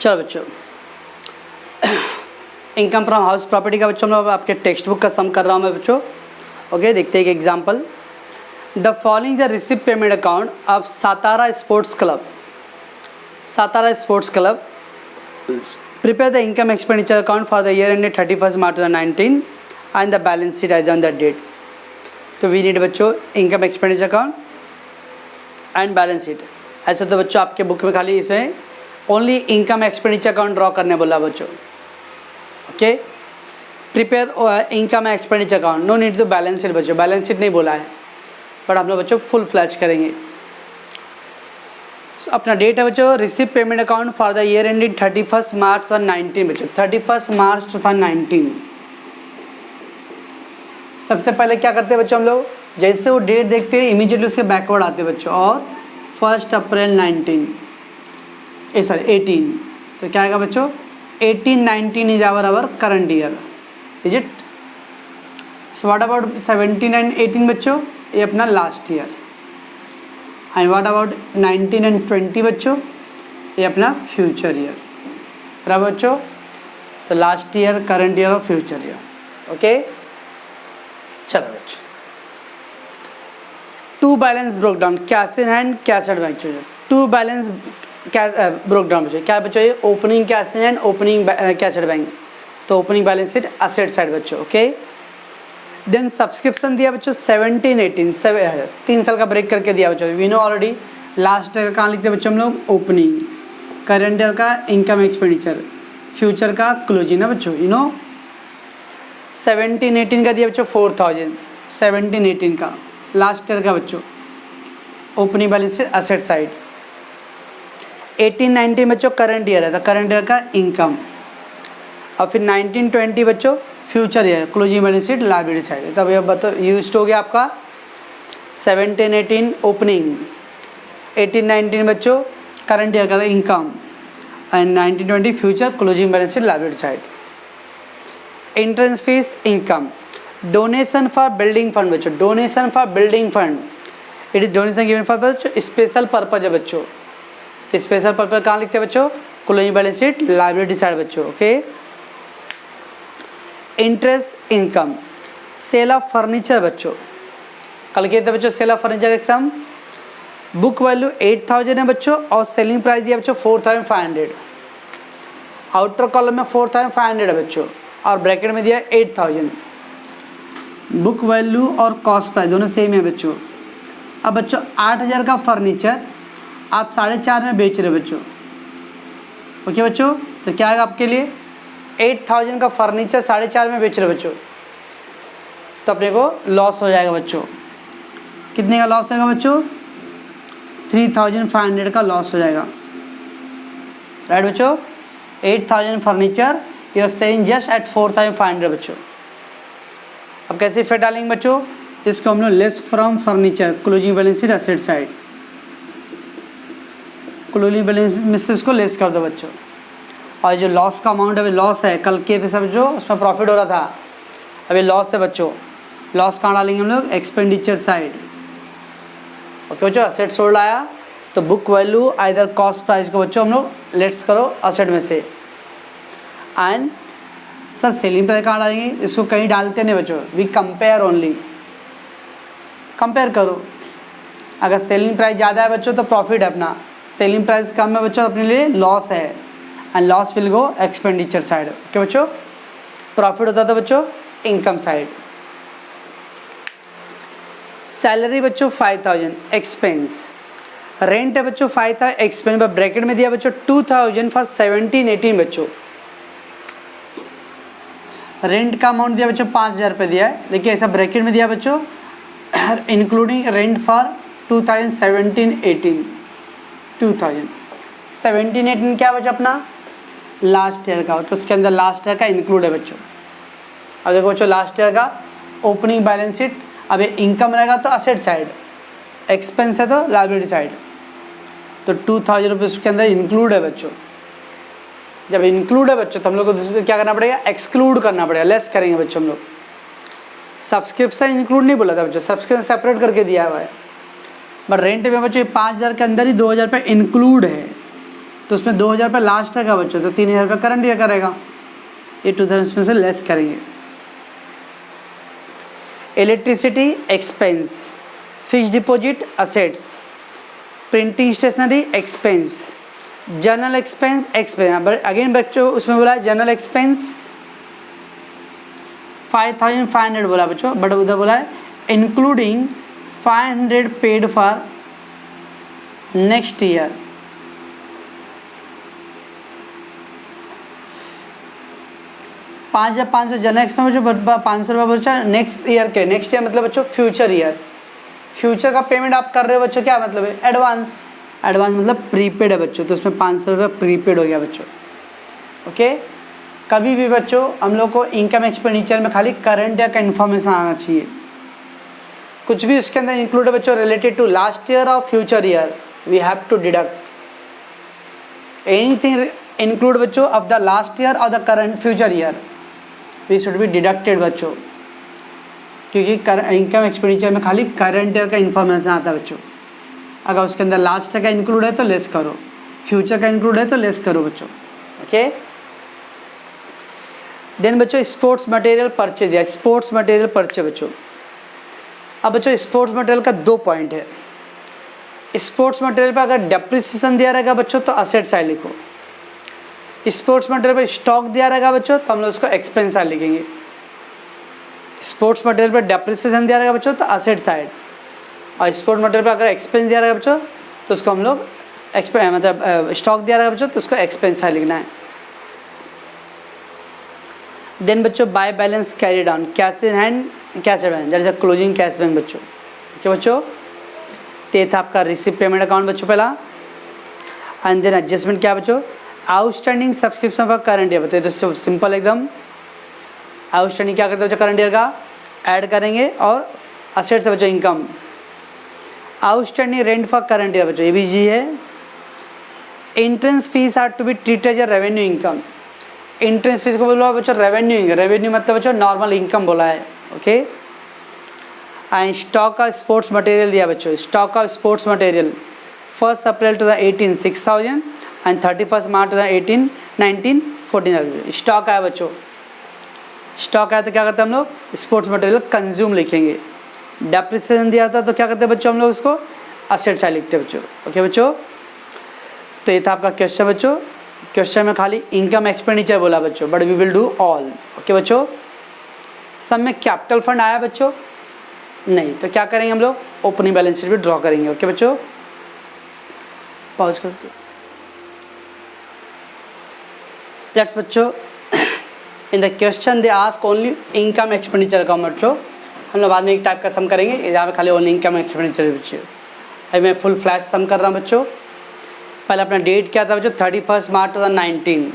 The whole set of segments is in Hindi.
चलो बच्चों, इनकम फ्रॉम हाउस प्रॉपर्टी का बच्चों हम लोग आपके टेक्स्ट बुक का सम कर रहा हूँ मैं बच्चों। ओके, देखते हैं एक example. The following the receipt payment account of Satara sports club. Satara sports club prepare the income expenditure account for the year ended 31st March 2019 and the balance sheet as on that date। तो वी नीड बच्चों income expenditure account and balance sheet. ऐसे तो बच्चों आपके बुक में खाली इसमें only income expenditure account draw करने बोला बच्चों। Okay, prepare income expenditure account, no need to balance sheet बच्चों, बैलेंस शीट नहीं बोला है, बट हम लोग बच्चों फुल फ्लैश करेंगे। अपना डेट है बच्चों receipt payment account for the year ended 31st मार्च 2019 बच्चों, 31st मार्च 2019। सबसे पहले क्या करते हैं बच्चों हम लोग, जैसे वो डेट देखते हैं इमीडिएटली उसके बैकवर्ड आते हैं बच्चों, और 1 अप्रैल 18। तो क्या आएगा बच्चों, 18-19 is our current year, is it. So what about 17 and 18 बच्चों, ये अपना last year. And what about 19 and 20 बच्चों, ये अपना फ्यूचर ईयर। बराबर बच्चों, तो लास्ट ईयर, करंट ईयर और फ्यूचर ईयर। ओके, चलो बच्चों, to balance broke down, cash in hand, cash at bank. To balance broke down बच्चों, क्या बच्चों ये opening cash in hand, opening cash at bank. तो opening balance sheet asset side बच्चों। ओके, देन सब्सक्रिप्शन दिया बच्चों 17-18, 3 साल का ब्रेक करके दिया बच्चों। We know already last year का कहाँ लिखते हैं बच्चों हम लोग, ओपनिंग, करंट ईयर का इनकम एक्सपेंडिचर, फ्यूचर का क्लोजिंग ना बच्चों, यू नो। 17-18 का दिया बच्चों 4000, 17-18 का लास्ट ईयर का बच्चों opening balance sheet asset side. 18-19 बच्चों करंट ईयर है, तो करंट ईयर का इनकम, और फिर 19-20 बच्चों future year, closing balance sheet liability side. तब ये बताओ यूज्ड हो गया आपका 17-18 ओपनिंग, 18-19 बच्चों करंट ईयर का income, and 19-20 future closing balance sheet liability side. Entrance fee income, donation for building fund बच्चों, donation for building fund, it is donation given for बच्चों स्पेशल पर्पज है बच्चों। तो स्पेशल पर्पज कहाँ लिखते हैं बच्चों, closing balance sheet liability side बच्चों। Okay, interest income, sale of furniture बच्चों, कल के थे बच्चों सेल ऑफ फर्नीचर का एग्जाम। बुक वैल्यू 8000 है बच्चों, और सेलिंग प्राइस दिया बच्चों 4500। आउटर कॉलम में 4500 है बच्चों, और ब्रैकेट में दिया 8000। बुक वैल्यू और कॉस्ट प्राइस दोनों सेम है बच्चों। अब बच्चों 8000 का फर्नीचर आप 4.5 में बेच रहे हो बच्चों। ओके बच्चों, तो क्या आएगा आपके लिए, 8000 का फर्नीचर 4.5 में बेच रहे बच्चों, तो अपने को लॉस हो जाएगा बच्चों। कितने का लॉस होगा बच्चों, 3500 का लॉस हो जाएगा। राइट बच्चों, 8000 furniture you are selling just at 4500 बच्चों। अब कैसे इफेक्ट डालेंगे बच्चों, इसको हम लोग less from furniture, closing balance sheet asset side, closing balance में से इसको लेस कर दो बच्चों। और जो लॉस का अमाउंट अभी लॉस है, कल के थे सब जो उसमें प्रॉफिट हो रहा था, अभी लॉस है बच्चों। लॉस कहाँ डालेंगे हम लोग, एक्सपेंडिचर साइड। ओके बच्चों, असेट सोल्ड आया तो book value either cost price को बच्चों हम लोग लेट्स करो असेट में से। एंड सर सेलिंग प्राइस कहाँ डालेंगे, इसको कहीं डालते नहीं बच्चों, वी कंपेयर ओनली, कंपेयर करो। अगर सेलिंग प्राइस ज़्यादा है बच्चों तो प्रॉफिट है अपना, सेलिंग प्राइस कम है बच्चों अपने लिए लॉस है, and loss will go expenditure side. Okay बच्चों, प्रॉफिट होता था बच्चों इनकम साइड। सैलरी बच्चों 5000, एक्सपेंस, रेंट है बच्चों 5000, एक्सपेंस ब्रैकेट में दिया बच्चों 2000 फॉर 17-18 बच्चों। रेंट का अमाउंट दिया बच्चों 5000 रुपये दिया है, लेकिन ऐसा ब्रैकेट में दिया बच्चों इंक्लूडिंग रेंट फॉर 2017-18, 2017-18 क्या बच्चों अपना लास्ट ईयर का, तो उसके अंदर लास्ट ईयर का इंक्लूड है बच्चों। अब देखो बच्चों लास्ट ईयर का ओपनिंग बैलेंस शीट, अब ये इनकम रहेगा तो असेट साइड, एक्सपेंस है तो लायबिलिटी साइड, तो 2000 रुपये उसके अंदर इंक्लूड है बच्चों। जब इंक्लूड है बच्चों तो हम लोग को क्या करना पड़ेगा, एक्सक्लूड करना पड़ेगा, लेस करेंगे बच्चों हम लोग। सब्सक्रिप्शन इंक्लूड नहीं बोला था बच्चों, सब्सक्रिप्शन सेपरेट करके दिया हुआ है, बट रेंट में बच्चों 5000 के अंदर ही 2000 रुपये इंक्लूड है। तो उसमें 2000 रुपये लास्ट है का बच्चों, तो 3000 रुपये करंट ईयर का रहेगा, ये 2000 में से लेस करेंगे। Electricity expense, fix deposit assets, printing stationery expense, general expense expense. Again बच्चों उसमें बोला है जनरल एक्सपेंस 5500 बोला बच्चों, बट उधर बोला है including 500 paid for next year. $5,500 general expense बच्चों, 500 रुपये बच्चों नेक्स्ट ईयर के, नेक्स्ट ईयर मतलब बच्चों फ्यूचर ईयर, फ्यूचर का पेमेंट आप कर रहे हो बच्चों, क्या मतलब है एडवांस, एडवांस मतलब प्रीपेड है बच्चों, तो उसमें 500 रुपये प्रीपेड हो गया बच्चों। ओके, कभी भी बच्चों हम लोग को इनकम एक्सपेंडिचर में खाली करंट ईयर का इन्फॉर्मेशन आना चाहिए, कुछ भी उसके अंदर इंक्लूड है बच्चों रिलेटेड टू लास्ट ईयर और future year, we have to deduct anything include बच्चों ऑफ द लास्ट ईयर और the current future year, we should be deducted बच्चों, क्योंकि इनकम एक्सपेंडिचर में खाली करंट ईयर का इन्फॉर्मेशन आता है बच्चों। अगर उसके अंदर लास्ट का इंक्लूड है तो लेस करो, फ्यूचर का इंक्लूड है तो लेस करो बच्चों। ओके, देन बच्चों स्पोर्ट्स मटेरियल परचेज दिया, स्पोर्ट्स मटेरियल परचेज बच्चों। अब बच्चों स्पोर्ट्स मटेरियल का 2 पॉइंट है। स्पोर्ट्स मटेरियल पर अगर डेप्रिसिएशन दिया रहेगा बच्चों तो असेट साइड लिखो, स्पोर्ट्स मटेरियल पर स्टॉक दिया रहेगा बच्चों तो हम लोग उसको एक्सपेंस साइड लिखेंगे। स्पोर्ट्स मटेरियल पर डेप्रिसिएशन दिया रहेगा बच्चों तो असेट साइड, और स्पोर्ट्स मटेरियल पर अगर एक्सपेंस दिया रहेगा बच्चों तो उसको हम लोग मतलब स्टॉक दिया रहेगा बच्चों तो उसको एक्सपेंस साइड लिखना है। देन बच्चों by balance carry down, cash in hand, cash advance, that is a closing cash bank बच्चों। ठीक है बच्चों, तो ये था आपका रिसिप्ट पेमेंट अकाउंट बच्चों पहला। एंड देन एडजस्टमेंट क्या बच्चों, outstanding subscription for current year बताइए, तो सिंपल एकदम। आउटस्टैंडिंग क्या करते हैं बच्चों करंट ईयर का, ऐड करेंगे, और असेट से बच्चों income, outstanding rent for current year बच्चों, ये भी जी है। Entrance fees are to be treated as revenue income, entrance fees को बोला बच्चों रेवेन्यू इनकम, रेवेन्यू मतलब बच्चों नॉर्मल इनकम बोला है। Okay, and stock of sports material दिया बच्चों, stock of sports material 1 April to the 18 6,000 and 31 March to the 18 19 14,000 stock आया बच्चों। स्टॉक आया तो क्या करते हैं हम लोग स्पोर्ट्स मटेरियल कंज्यूम लिखेंगे। डेप्रिसिएशन दिया था तो क्या करते हैं बच्चों हम लोग उसको असेट साइड लिखते हैं बच्चों। ओके बच्चों, तो ये था आपका क्वेश्चन बच्चों। क्वेश्चन में खाली इनकम एक्सपेंडिचर बोला बच्चों, but we will do all. Okay बच्चों, सब में कैपिटल फंड आया बच्चों नहीं, तो क्या करेंगे हम लोग ओपनिंग बैलेंस शीट भी ड्रॉ करेंगे। ओके बच्चों, पॉज कर दो। लेट्स बच्चों, in the question they ask only income expenditure account बच्चों, हम लोग बाद में एक टाइप का सम करेंगे, यहाँ पे खाली ओनली इनकम एक्सपेंडिचर बच्चों। अभी मैं फुल फ्लैश सम कर रहा हूँ बच्चों। पहले अपना डेट क्या था बच्चों 31 मार्च 2019,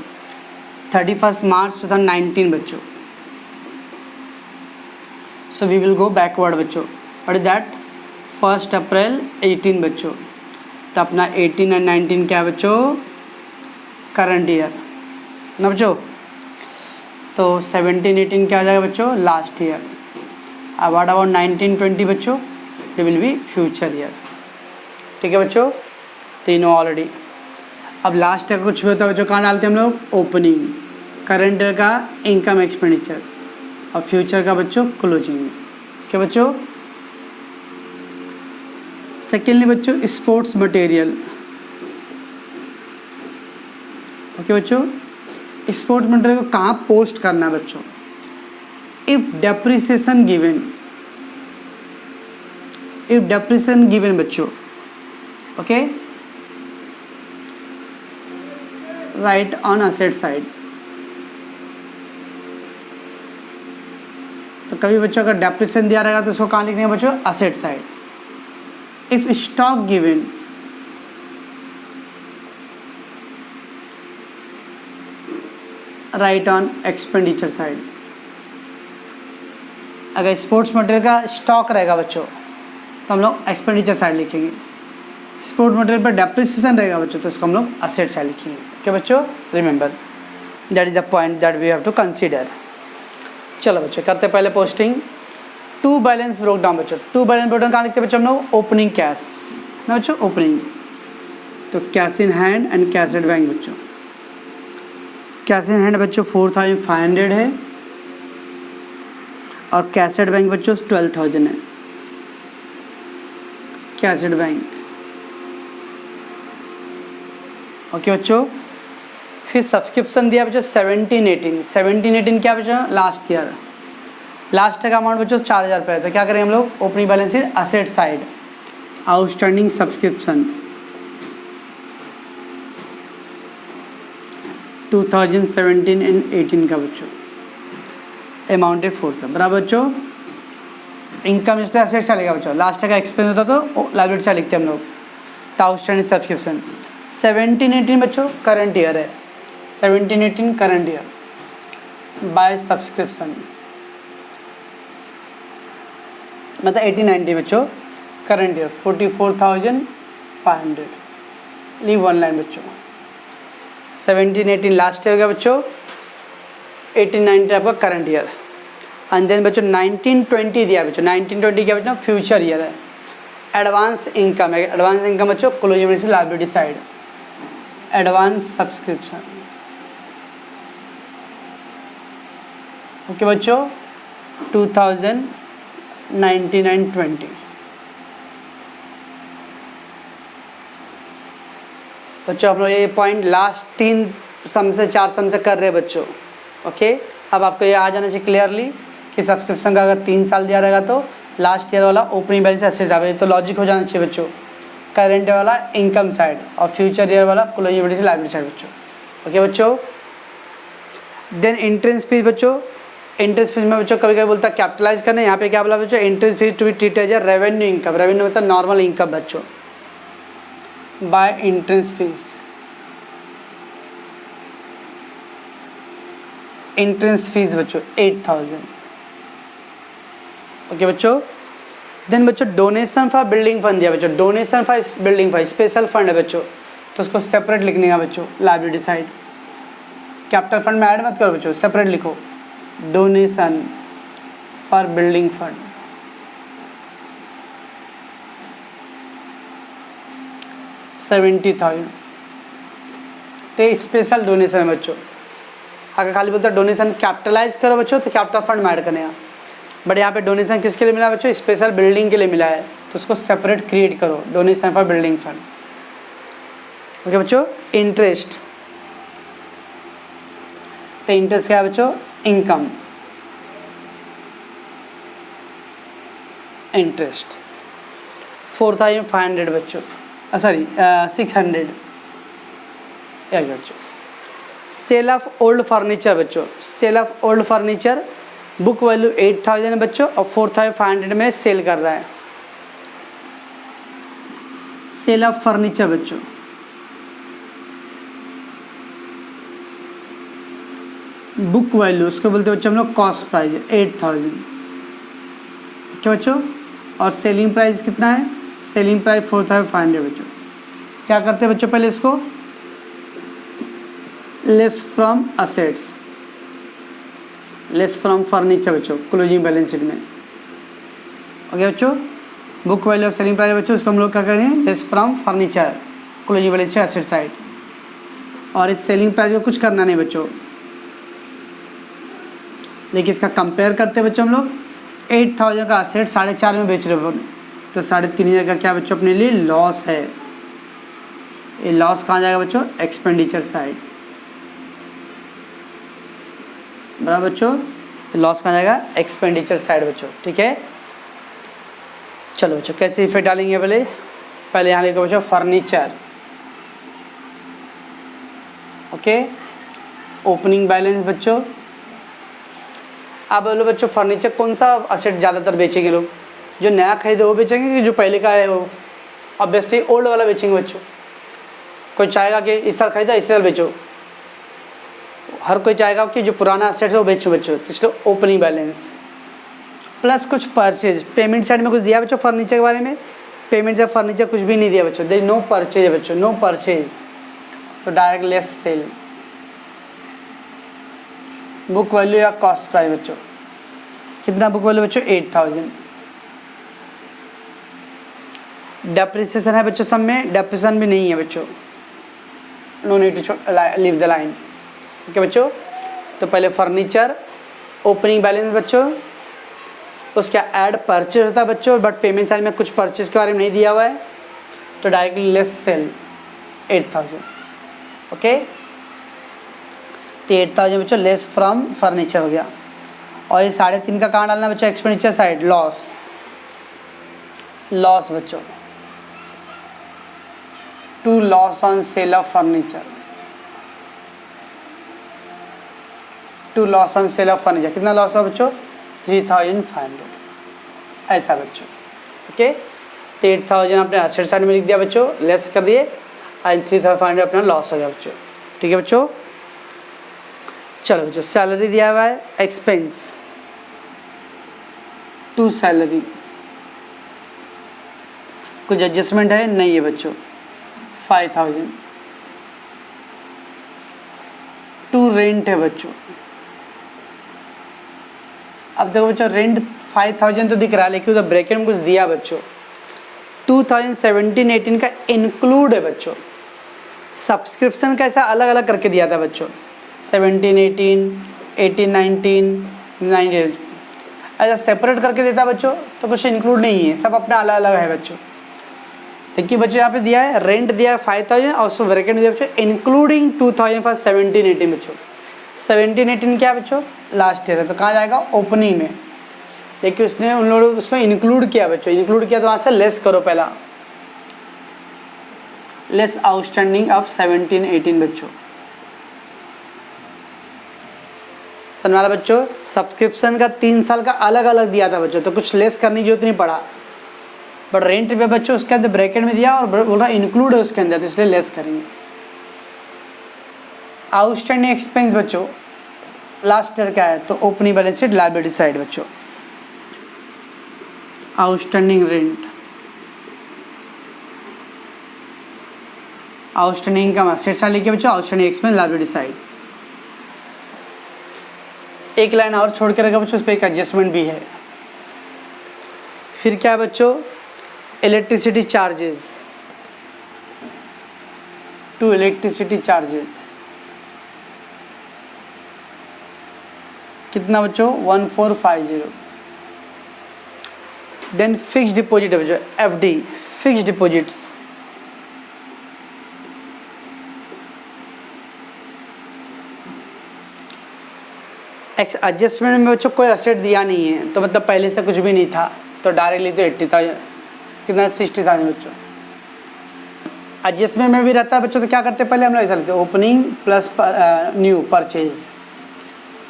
31 मार्च 2019 बच्चों। So we will go backward बच्चों, और दैट 1 अप्रैल 18 बच्चों, तो अपना 18 और 19 क्या बच्चों करंट ईयर ना बच्चों, तो 17 18 क्या हो जाएगा बच्चों लास्ट ईयर। अब व्हाट अबाउट 19 20 बच्चों, ये विल बी फ्यूचर ईयर। ठीक है बच्चों, तो यू नो ऑलरेडी। अब लास्ट का कुछ भी होता है बच्चों कहाँ डालते हैं हम लोग ओपनिंग, करंट ईयर का इनकम एक्सपेंडिचर, और फ्यूचर का बच्चों क्लोजिंग। क्या बच्चों, सेकेंडली बच्चों स्पोर्ट्स मटेरियल। ओके बच्चों, स्पोर्ट्स मटेरियल को कहाँ पोस्ट करना है बच्चों, इफ डेप्रिसिएशन गिवन बच्चों। Okay, right on asset side. तो कभी बच्चों अगर डेप्रिसिएशन दिया रहेगा तो उसको कहाँ लिखना है बच्चों asset side. If stock given, right on expenditure side. अगर स्पोर्ट्स मटेरियल का स्टॉक रहेगा बच्चों तो हम लोग एक्सपेंडिचर साइड लिखेंगे। स्पोर्ट्स मटेरियल पर डेप्रिसिएशन रहेगा बच्चों तो उसको हम लोग असेट साइड लिखेंगे। क्या बच्चों, remember that is the point that we have to consider. चलो बच्चों करते पहले posting. To balance broke down बच्चों, टू बैलेंस ब्रोक डाउन कहाँ लिखते हैं बच्चों हम लोग ओपनिंग कैश ना बच्चों, ओपनिंग तो cash in hand and cash at bank बच्चों, कैश इन हैंड बच्चों 4500 है और कैश एट बैंक बच्चों 12,000 है। कैश एट बैंक, ओके बच्चों। फिर सब्सक्रिप्शन दिया बच्चों 17-18 क्या बच्चों, लास्ट ईयर, लास्ट का अमाउंट बच्चों 4,000 रुपये। तो क्या करेंगे हम लोग, opening balance sheet asset side, outstanding subscription 2017 and 18 का बच्चों अमाउंट है 4,000, बराबर बच्चों। इनकम इसलिए असेट चलेगा बच्चों, लास्ट का एक्सपेंस होता तो लाइबिलिटी से लिखते हैं हम लोग। तो आउटस्टैंडिंग सब्सक्रिप्शन 17-18 बच्चों करंट ईयर है, 17-18 करंट ईयर बाय सब्सक्रिप्शन, मतलब 18-19 बच्चों current year 44,500, leave one line बच्चों। 17-18 लास्ट ईयर का बच्चों, 18-19 आपका करंट ईयर। एंड देन बच्चों 19-20 दिया बच्चों, 19-20 क्या बच्चों, फ्यूचर ईयर है। एडवांस इनकम है, एडवांस इनकम बच्चों closing liability side, advance subscription, okay बच्चों। 2019 एंड 20 बच्चों हम लोग ये पॉइंट लास्ट 3 सम से 4 सम से कर रहे हैं बच्चों, ओके। अब आपको ये आ जाना चाहिए क्लियरली कि सब्सक्रिप्शन का अगर 3 साल दिया रहेगा तो लास्ट ईयर वाला ओपनिंग बैलेंस अच्छे से आवे, तो लॉजिक हो जाना चाहिए बच्चों। करंट वाला इनकम साइड और फ्यूचर ईयर वाला क्लोजिंग बैलेंस लायबिलिटी साइड बच्चों, ओके बच्चों। देन इंट्रेंस फीस बच्चों, इंट्रेंस फीस में बच्चों कभी कभी बोलता है कैपिटलाइज करना, यहाँ पे क्या बोला बच्चों, entrance fees to be treated as revenue income, revenue मतलब नॉर्मल इनकम बच्चों, by entrance fees. Entrance fees बच्चों 8,000, ओके बच्चों। देन बच्चों डोनेशन फॉर बिल्डिंग फंड दिया बच्चों, donation for building fund special fund है बच्चों, तो उसको सेपरेट लिखने का बच्चों लायबिलिटी साइड। कैपिटल फंड में ऐड मत करो बच्चों, सेपरेट लिखो, डोनेशन फॉर बिल्डिंग फंड 70,000, तो स्पेशल डोनेशन है बच्चों। अगर खाली बोलता डोनेशन कैपिटलाइज करो बच्चों तो कैपिटल फंड में ऐड करने का, बट यहाँ पे डोनेशन किसके लिए मिला बच्चों, स्पेशल बिल्डिंग के लिए मिला है, तो उसको सेपरेट क्रिएट करो, donation for building fund, okay बच्चों। इंटरेस्ट, तो इंटरेस्ट क्या है बच्चों, इनकम, इंटरेस्ट 4,500 बच्चों, सॉरी 600 बच्चों। सेल ऑफ ओल्ड फर्नीचर बच्चों, sale of old furniture book value 8,000 है बच्चों और 4,500 में सेल कर रहा है। सेल ऑफ फर्नीचर बच्चों, बुक वैल्यू उसको बोलते हैं बच्चों हम लोग कॉस्ट प्राइस 8,000, अच्छा बच्चों। और सेलिंग प्राइस कितना है, सेलिंग प्राइस 4,500 बच्चों। क्या करते हैं बच्चों, पहले इसको less from assets, less from furniture बच्चों क्लोजिंग बैलेंस शीट में, ओके बच्चों। बुक वैल्यू और सेलिंग प्राइस बच्चों उसको हम लोग क्या करेंगे, less from furniture closing balance sheet asset side. और इस सेलिंग प्राइस को कुछ करना नहीं बच्चों, लेकिन इसका कंपेयर करते हैं बच्चों हम लोग 8,000 का असेट 4,500 में बेच रहे हो, तो 3,500 का क्या बच्चों अपने लिए लॉस है। ये लॉस कहाँ जाएगा बच्चों, एक्सपेंडिचर साइड, बराबर बच्चों। लॉस कहाँ जाएगा, एक्सपेंडिचर साइड बच्चों, ठीक है। चलो बच्चों कैसे इफेक्ट डालेंगे, पहले यहाँ लिखो बच्चों फर्नीचर, ओके। ओपनिंग बैलेंस बच्चों, अब बोलो बच्चों फर्नीचर कौन सा असेट ज़्यादातर बेचेंगे लोग, जो नया खरीदे वो बेचेंगे कि जो पहले का है वो, ऑब्वियसली ओल्ड वाला बेचेंगे बच्चों। कोई चाहेगा कि इस साल खरीदा इस साल बेचो, हर कोई चाहेगा कि जो पुराना असेट है वो बेचो बच्चों, तो इसलिए ओपनिंग बैलेंस प्लस कुछ परचेज। पेमेंट साइड में कुछ दिया बच्चों फर्नीचर के बारे में, पेमेंट से फर्नीचर कुछ भी नहीं दिया बच्चों, देयर नो परचेज है बच्चों, नो परचेज, तो direct less sale. Book value या कॉस्ट प्राइस बच्चों, कितना बुक वैल्यू बच्चों 8,000। डेप्रिसिएशन है बच्चों सब में, डेप्रिसिएशन भी नहीं है बच्चों, no need to leave the line. Okay बच्चों, तो पहले फर्नीचर ओपनिंग बैलेंस बच्चों, उसका ऐड परचेज होता है बच्चों, बट पेमेंट साइड में कुछ परचेज के बारे में नहीं दिया हुआ है, तो डायरेक्टली लेस सेल 8000। ओके, तो 8000 बच्चों लेस फ्रॉम फर्नीचर हो गया। और ये 3.5 का कहाँ डालना बच्चों, एक्सपेंडिचर साइड, लॉस बच्चों, to loss on sale of furniture, to loss on sale of furniture, कितना लॉस है बच्चों, 3500, ऐसा बच्चों। ओके, तो 8000 अपने एसेट साइड में लिख दिया बच्चों, लेस कर दिए, एंड 3500 अपना लॉस हो गया बच्चों। ठीक है बच्चों, चलो बच्चों सैलरी दिया हुआ है, एक्सपेंस टू सैलरी, कुछ एडजस्टमेंट है नहीं है बच्चों, 5000 टू रेंट है बच्चों। अब देखो बच्चों रेंट 5000 तो दिख रहा है, लेकिन उधर ब्रैकेट में कुछ दिया बच्चों, 2017-18 का इंक्लूड है बच्चों, सब्सक्रिप्शन का ऐसा अलग अलग करके दिया था बच्चों, 17-18, 18-19, 19 ऐसा सेपरेट करके देता बच्चों, तो कुछ इंक्लूड नहीं है, सब अपना अलग अलग है बच्चों। देखिए बच्चों यहाँ पे दिया है, रेंट दिया है 5000 और उसमें ब्रैकेट में दिया बच्चों इंक्लूडिंग 2000 फॉर 17-18 बच्चों। 17-18 क्या बच्चों, लास्ट ईयर है, तो कहाँ जाएगा, ओपनिंग में। लेकिन उसने उन लोगों उसमें इंक्लूड किया बच्चों, इंक्लूड किया तो वहाँ से लेस करो, पहला लेस आउटस्टैंडिंग ऑफ 17-18 बच्चों। समझ वाला बच्चों, सब्सक्रिप्शन का 3 साल का अलग अलग दिया था बच्चों, तो कुछ लेस करने की जरूरत नहीं पड़ा, बट रेंट पे बच्चों उसके अंदर ब्रैकेट में दिया और बोल रहा इंक्लूड है उसके अंदर, तो इसलिए लेस करेंगे। आउटस्टैंडिंग एक्सपेंस बच्चों लास्ट ईयर का है, तो opening balance sheet liability side बच्चों, outstanding rent, outstanding income asset side लिखिए बच्चों, आउटस्टैंडिंग एक्सपेंस लायबिलिटी साइड। एक लाइन और छोड़ के रखा बच्चों, उस पर एक एडजस्टमेंट भी है। फिर क्या है बच्चों, electricity charges, to electricity charges कितना बच्चों, 1450। देन फिक्स डिपॉजिट है बच्चों, FD फिक्स डिपॉजिट्स, एडजस्टमेंट में बच्चों कोई असेट दिया नहीं है, तो मतलब पहले से कुछ भी नहीं था, तो डायरेक्टली तो 80,000 कितना 60,000 बच्चों। एडजस्टमेंट में भी रहता है बच्चों, तो क्या करते हैं पहले हम लोग ऐसा लिखते हैं, opening plus new purchase,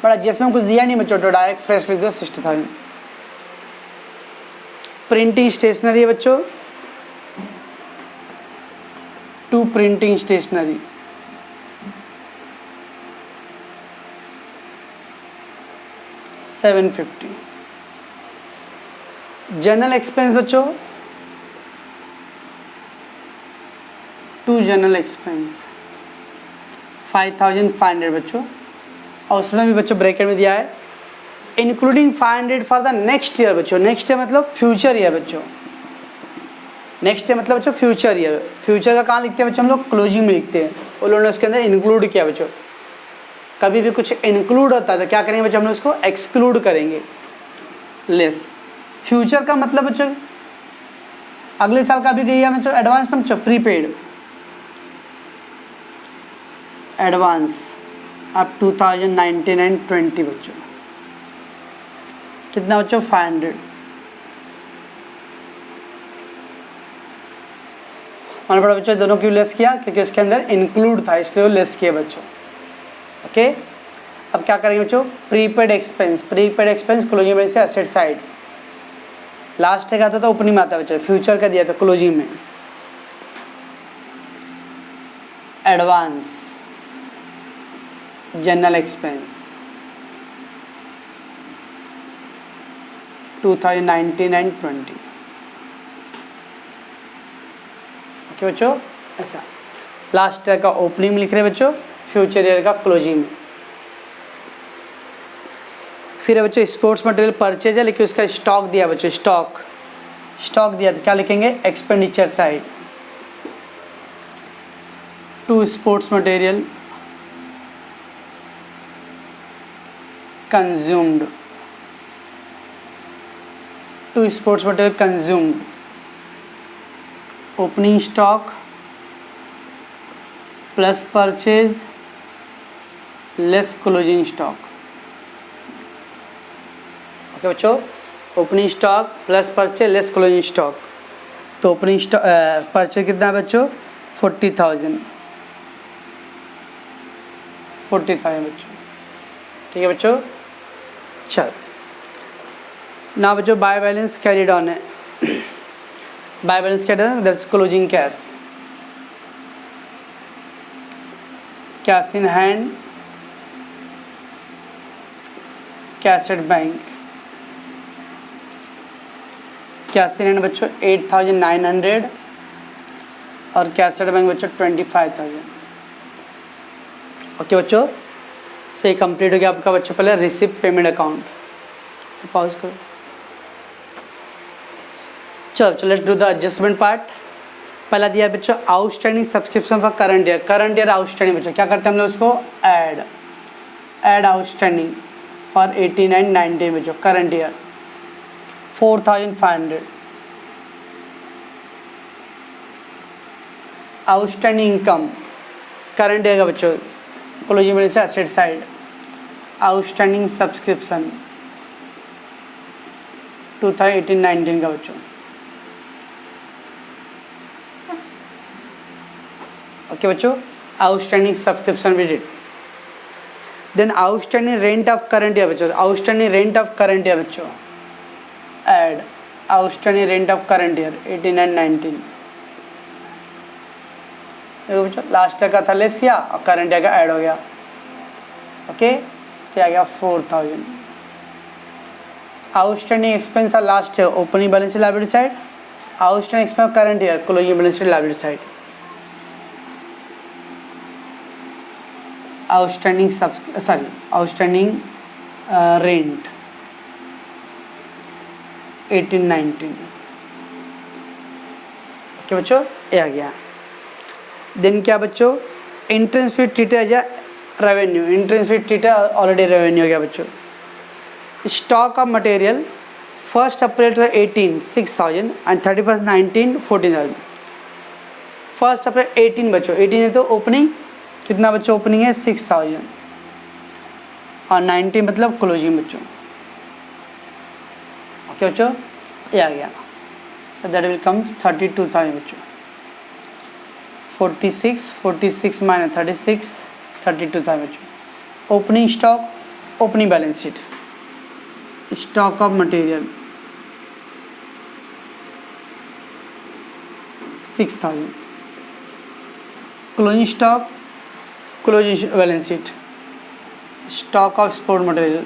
but adjustment कुछ दिया नहीं बच्चों, तो डायरेक्ट फ्रेश लिख दो 60,000। प्रिंटिंग स्टेशनरी है बच्चों, to printing stationery, $750। General expense बच्चों, टू जनरल एक्सपेंस 5500 बच्चों, और उसमें भी बच्चों ब्रैकेट में दिया है including 500 for the next year बच्चों। नेक्स्ट ईयर मतलब फ्यूचर ईयर बच्चों, नेक्स्ट ईयर मतलब बच्चों फ्यूचर ईयर। फ्यूचर का कहाँ लिखते हैं बच्चों, हम लोग क्लोजिंग में लिखते हैं, वो लोगों ने उसके अंदर इंक्लूड किया बच्चों। कभी भी कुछ इंक्लूड होता है तो क्या करेंगे बच्चों, हम लोग उसको एक्सक्लूड करेंगे, लेस। फ्यूचर का मतलब बच्चों अगले साल का भी दिया बच्चों, एडवांस बच्चों, प्रीपेड एडवांस अब 2019-20 बच्चों, कितना बच्चों, 500। मैंने पढ़ा बच्चों दोनों क्यों लेस किया, क्योंकि उसके अंदर इंक्लूड था, इसलिए वो लेस किया बच्चों। ओके, अब क्या करेंगे बच्चों, prepaid expense, prepaid expense closing में से एसेट साइड, लास्ट का था तो ओपनिंग में आता है बच्चों, फ्यूचर का दिया था क्लोजिंग में। Advance general expense 2019-20। ओके बच्चों, ऐसा लास्ट ईयर का ओपनिंग में लिख रहे बच्चों, फ्यूचर ईयर का क्लोजिंग में। फिर है बच्चों स्पोर्ट्स मटेरियल परचेज है, लेकिन उसका स्टॉक दिया बच्चों, स्टॉक दिया तो क्या लिखेंगे expenditure side. To sports material consumed, to sports material consumed, opening stock plus purchase less closing stock. Okay बच्चों, opening stock plus purchase less closing stock. तो ओपनिंग स्टॉक परचेज कितना है बच्चों 40,000 बच्चों, ठीक है बच्चों। चल ना बच्चों बाय बैलेंस कैरिड ऑन है, by balance carried on that's closing cash, cash in hand, cash at bank. Cash in hand बच्चों 8,900 और कैश एट बैंक बच्चों 25,000। ओके बच्चों, सो ये कंप्लीट हो गया आपका बच्चों। पहले रिसिप्ट पेमेंट अकाउंट, पॉज करो। चलो let's do the adjustment part. पहला दिया बच्चों outstanding subscription for current year. Current year outstanding बच्चों क्या करते हैं हम लोग उसको ऐड आउटस्टैंडिंग फॉर 89-90 बच्चों current year 4,500। Outstanding income current year का बच्चों closing balance asset side, outstanding subscription 2018-19 का बच्चों। ओके बच्चों, आउटस्टैंडिंग सब्सक्रिप्शन भी डिड। Then outstanding rent of current year बच्चों, outstanding rent of current year बच्चों add outstanding rent of current year 89-19। देखो बच्चों लास्ट ईयर का था लेस किया और करंट ईयर का ऐड हो गया। ओके तो आ गया 4,000। आउटस्टैंडिंग एक्सपेंस है last year opening balance sheet liability side, outstanding expense current year closing balance sheet liability side. Outstanding outstanding rent 18-19। Okay बच्चों ये आ गया। देन क्या बच्चों entrance fee treated as a revenue, entrance fee treated already revenue हो गया बच्चों। Stock of material 1 April 2018 6,000 and 31 19 14,000। 1 April 18 बच्चों 18 है तो ओपनिंग कितना बच्चों ओपनिंग है 6,000 और 19 मतलब क्लोजिंग बच्चों। ओके बच्चों ये आ गया। so that will come 32,000 बच्चों। 46 माइनस 36 32,000 बच्चों। Opening stock opening balance sheet stock of material 6,000। Closing stock closing balance sheet stock of sport material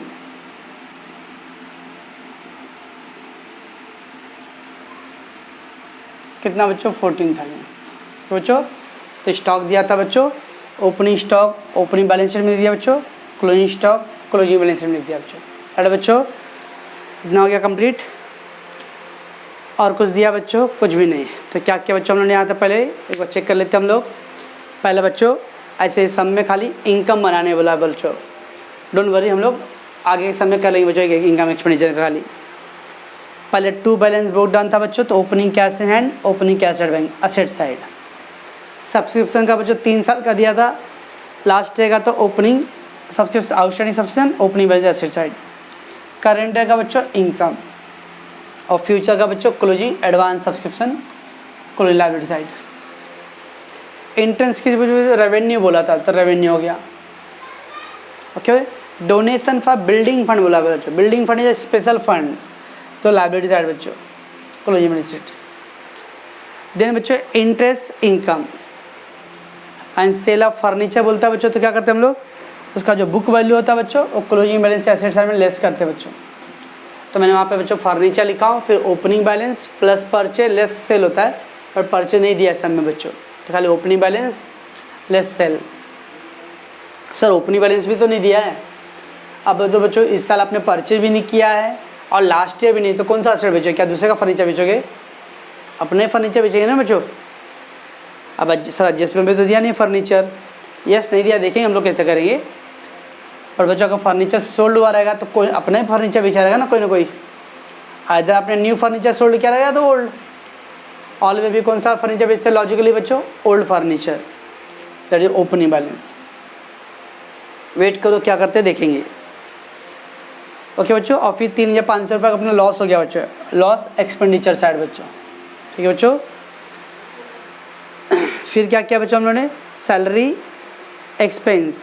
कितना बच्चों 14,000। तो बच्चों तो स्टॉक दिया था बच्चों opening stock opening balance sheet में दिया बच्चों, closing stock closing balance sheet में दिया बच्चों। अरे बच्चों इतना हो गया कंप्लीट। और कुछ दिया बच्चों कुछ भी नहीं। तो क्या किया बच्चों हम लोगों ने यहाँ था पहले एक बार चेक कर लेते हम लोग। पहले बच्चों ऐसे सब में खाली इनकम बनाने वाला बच्चों, डोंट वरी हम लोग आगे सब में कर लेंगे बच्चों इनकम एक्सपेंडिचर का खाली। पहले टू बैलेंस ब्रोक डाउन था बच्चों, तो opening cash in hand opening cash at bank asset side. Subscription का बच्चों 3 साल का दिया था, लास्ट ईयर का तो opening subscription outstanding subscription opening balance asset side. Current year का बच्चों इनकम और फ्यूचर का बच्चों closing advance subscription closing liability side. Entrance की रेवेन्यू बोला था तो रेवेन्यू हो गया। Okay donation for building fund बोला बच्चों, building fund is special fund तो लायबिलिटी साइड बच्चों क्लोजिंग बैलेंस शीट। देन बच्चों interest income and sale of furniture बोलता है बच्चों, तो क्या करते हैं हम लोग उसका जो बुक वैल्यू होता है बच्चों वो क्लोजिंग बैलेंस एसेट साइड में लेस करते हैं बच्चों। तो मैंने वहाँ पे बच्चों फर्नीचर लिखा हूँ, फिर opening balance plus purchase less sale होता है, और परचेज नहीं दिया सब में बच्चों, तो खाली opening balance less sale. Sir opening balance भी तो नहीं दिया है। अब तो बच्चों इस साल आपने परचेज भी नहीं किया है और लास्ट ईयर भी नहीं, तो कौन सा एसेट बेचोगे? क्या दूसरे का फर्नीचर बेचोगे? अपने फर्नीचर बेचेंगे ना बच्चों। अब सर एडजस्टमेंट भी तो दिया नहीं फर्नीचर, यस नहीं दिया, देखेंगे हम लोग कैसे करेंगे। और बच्चों का फर्नीचर सोल्ड हुआ रहेगा तो कोई अपना ही फर्नीचर बेचा रहेगा ना कोई, इधर आपने न्यू फर्नीचर सोल्ड किया रहेगा तो ओल्ड। ऑल में भी कौन सा फर्नीचर बेचते हैं लॉजिकली बच्चों? Old furniture, that is opening balance. Wait करो क्या करते हैं देखेंगे। ओके बच्चों, और फिर 3,500 रुपये का अपना लॉस हो गया बच्चों, लॉस एक्सपेंडिचर साइड बच्चों, ठीक है बच्चों। फिर क्या किया बच्चों हम लोगों ने? सैलरी एक्सपेंस,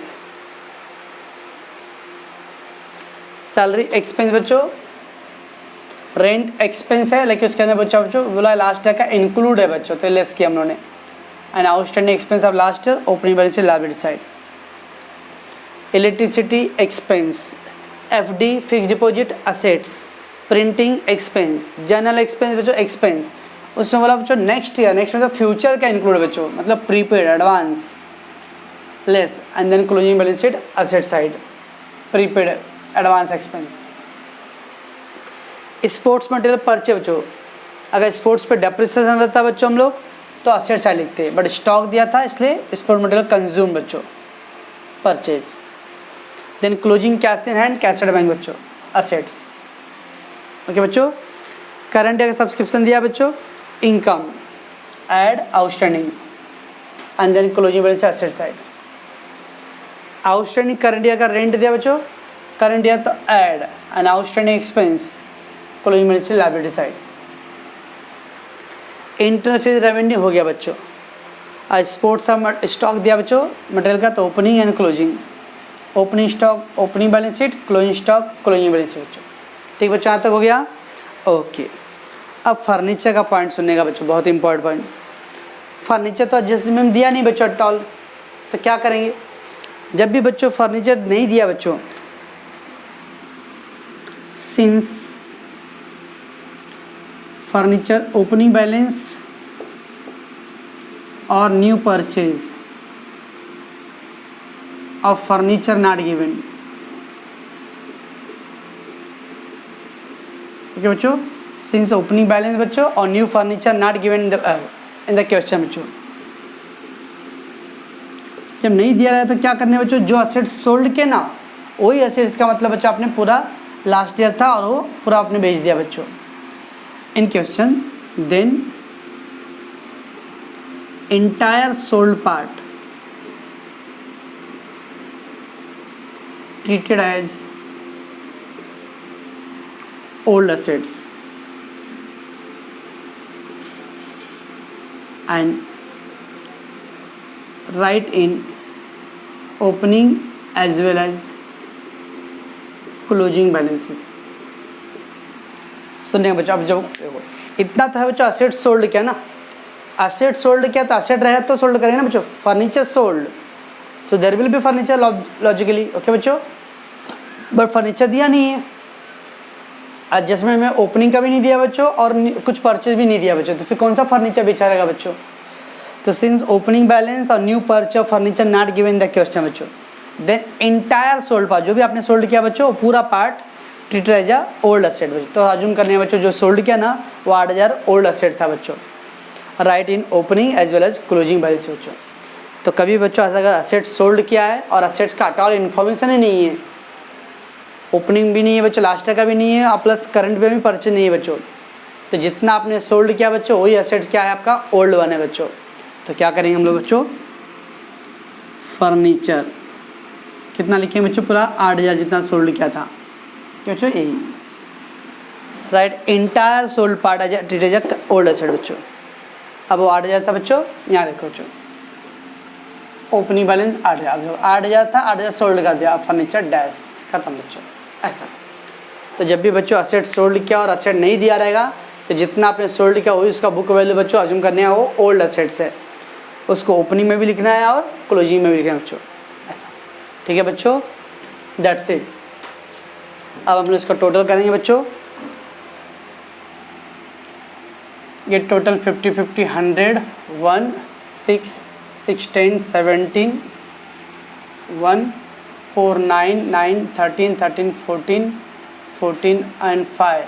सैलरी एक्सपेंस बच्चों, रेंट एक्सपेंस है लेकिन उसके अंदर बच्चों बोला लास्ट ईयर का इंक्लूड है बच्चों, तो लेस किया हम लोगों ने। And outstanding expense of last year, opening balance sheet liability side. Electricity expense, FD fix deposit assets, printing expense, general expense बच्चों एक्सपेंस, उसमें बोला बच्चों नेक्स्ट ईयर, नेक्स्ट मतलब फ्यूचर का इंक्लूड बच्चों, मतलब prepaid advance less, and then closing balance sheet asset side, prepaid advance expense. Sports material purchase बच्चों, अगर स्पोर्ट्स पे डेप्रिसिएशन रहता बच्चों हम लोग तो असेट साइड लिखते हैं, बट स्टॉक दिया था इसलिए स्पोर्ट्स मटेरियल कंज्यूम बच्चों purchase. Then closing cash in hand, cash at bank बच्चों असेट्स। ओके बच्चों, करंट ईयर का सब्सक्रिप्शन दिया बच्चों, income add outstanding, and then closing balance asset side. Outstanding current year का रेंट दिया बच्चों, करंट ईयर तो add, and outstanding expense closing balance liability side. Interface revenue हो गया बच्चों। आज स्पोर्ट्स का स्टॉक दिया बच्चों मटेरियल का, तो opening and closing, opening stock opening balance sheet, closing stock closing balance sheet बच्चों, ठीक बच्चों यहाँ तक हो गया। ओके, अब फर्नीचर का पॉइंट सुनने बच्चों, बहुत इंपॉर्टेंट पॉइंट। फर्नीचर तो एडजस्टमेंट दिया नहीं बच्चों एट ऑल, तो क्या करेंगे? जब भी बच्चों फर्नीचर नहीं दिया बच्चों, सिंस फर्नीचर ओपनिंग बैलेंस और new purchase of furniture not given. Okay बच्चों, सिंस ओपनिंग बैलेंस बच्चों और new furniture not given in the question बच्चों। जब नहीं दिया रहा तो क्या करने बच्चों? जो असेट्स सोल्ड के ना, वही असेट्स का मतलब बच्चों आपने पूरा लास्ट ईयर था और वो पूरा आपने बेच दिया बच्चों in question. Then entire sold part treated as old assets and write in opening as well as closing balance sheet। सुनिए बच्चों, अब जब इतना तो है बच्चों, असेट सोल्ड किया ना, असेट सोल्ड किया तो असेट रहे तो सोल्ड करेंगे ना बच्चों, furniture sold, so there will be furniture logically. Okay बच्चों, बट फर्नीचर दिया नहीं है, एडजस्टमेंट में ओपनिंग का भी नहीं दिया बच्चों और कुछ परचेज भी नहीं दिया बच्चों, तो फिर कौन सा फर्नीचर बेचा रहेगा बच्चों? तो सिंस ओपनिंग बैलेंस और new purchase furniture not given the question बच्चों, देन इंटायर सोल्ड पार्ट, जो भी आपने सोल्ड किया बच्चों पूरा part treat as a old asset बच्चों। तो अज्यूम करने बच्चों जो सोल्ड किया ना वो 8,000 ओल्ड असेट था बच्चों, right in opening as well as closing balance बच्चों। तो कभी बच्चों ऐसा अगर असेट सोल्ड किया है और असेट्स का अटॉल इन्फॉर्मेशन ही नहीं है, ओपनिंग भी नहीं है बच्चों, लास्ट का भी नहीं है, और प्लस करंट में भी परचेज नहीं है बच्चों, तो जितना आपने सोल्ड किया बच्चों वही असेट्स क्या है आपका ओल्ड वन है बच्चों। तो क्या करेंगे हम लोग बच्चों? फर्नीचर कितना लिखेंगे बच्चों? पूरा 8,000 जितना सोल्ड किया था क्या बच्चों, यही right. Entire sold part treat as a old asset बच्चों। अब वो 8,000 था बच्चों, यहाँ देखो बच्चों ओपनिंग बैलेंस 8,000 था, 8,000 सोल्ड कर दिया फर्नीचर डैश खत्म बच्चों, ऐसा। तो जब भी बच्चों असेट सोल्ड किया और असेट नहीं दिया रहेगा तो जितना आपने सोल्ड किया वही उसका बुक वैल्यू बच्चों अज्यूम करने हैं वो ओल्ड असेट्स है, उसको ओपनिंग में भी लिखना है और क्लोजिंग में भी लिखना है बच्चों, ऐसा। ठीक है बच्चों, दैट्स इट। अब हम लोग इसका टोटल करेंगे बच्चों, ये total 50, 50, 100, 1, 6, 6, 10, 17, 1, 4, 9, 9, 13, 13, 14 and 5,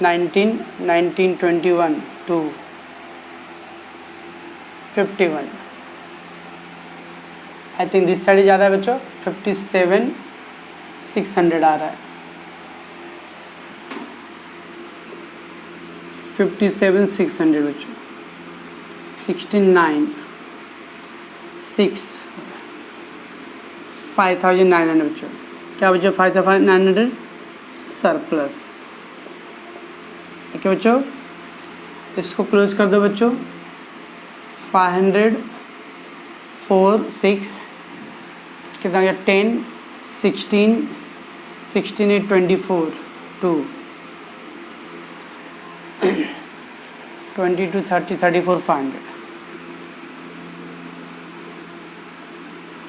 19, 19, 21, 2 51। I think this side ज़्यादा है बच्चों, 57 600 आ रहा है, 57 600 बच्चों, 69 6 5900 बच्चों। क्या बच्चों 5900 सरप्लस। ठीक है बच्चों, इसको क्लोज कर दो बच्चों। 500 4 6 कितना गया, 10 16 16 8 24 2 22 30 34 500।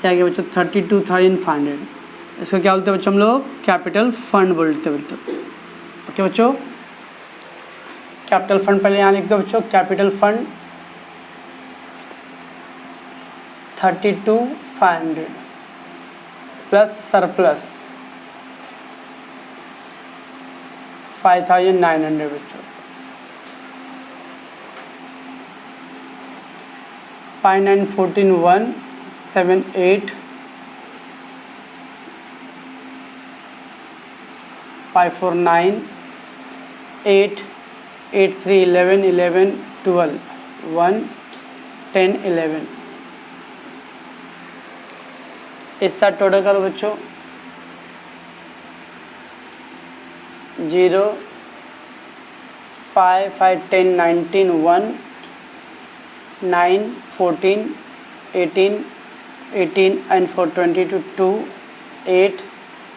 क्या गया बच्चों 32,500। इसको क्या बोलते हैं बच्चों हम लोग, कैपिटल फंड बोलते। ओके बच्चों, कैपिटल फंड पहले यहाँ लिख दो बच्चों, कैपिटल फंड 32,500 प्लस सरप्लस 5,900 बच्चों। 5 9 14 1 7 8 5 4 9 8 8 3 11 11 12 1 10 11। इस साथ टोटल करो बच्चों, 0 5 5 10 19 1 9 14 18 18 and 4 22 2 8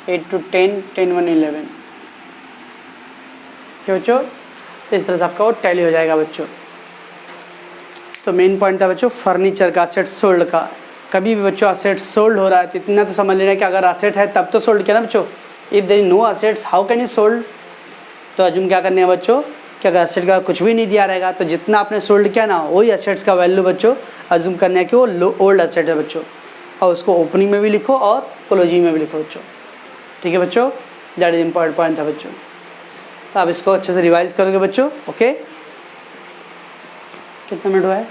8 to 10 10 1 11। क्या बच्चों, तो इस तरह से आपका वो टैली हो जाएगा बच्चों। तो मेन पॉइंट था बच्चों फर्नीचर का असेट सोल्ड का। कभी भी बच्चों असेट सोल्ड हो रहा है तो इतना तो समझ लेना कि अगर असेट है तब तो सोल्ड किया ना बच्चों। If there is no assets how can you sold. तो अजूम क्या करने है बच्चों कि अगर असेट का कुछ भी नहीं दिया रहेगा तो जितना आपने सोल्ड किया ना वही असेट्स का वैल्यू बच्चों अजूम करने है कि वो ओल्ड असेट है बच्चों, और उसको ओपनिंग में भी लिखो और क्लोजिंग में भी लिखो बच्चों। ठीक है बच्चों, दैट इज इम्पॉर्टेंट पॉइंट था बच्चों। तो आप इसको अच्छे से रिवाइज करोगे बच्चों। ओके, कितना मिनट हुआ है?